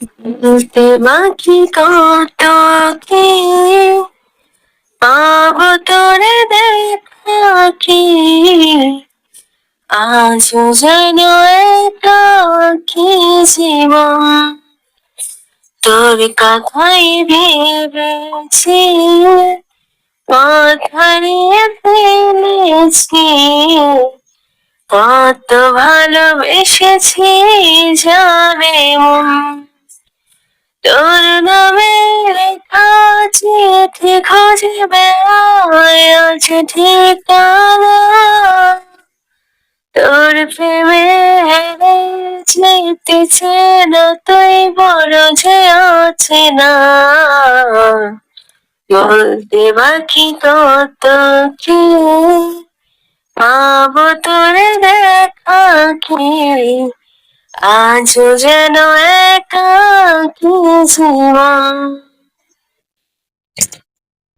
বলতে বাকি কত কি পাবো তোরে দেখা কি আজও যেন একাকী জীবন তোর কথাই ভেবেছি পথ হারিয়ে ফেলেছি কত ভালোবেসেছি জানে মন তোর নামে লেখা চিঠি খুঁজে বেড়ায় আজ ঠিকানা তোর প্রেমে হেরে যেতেছে না তুই বড় যে আছে না বলতে বাকি কত কি পাবো তোরে দেখা কি আজও যেন একাকী জীবন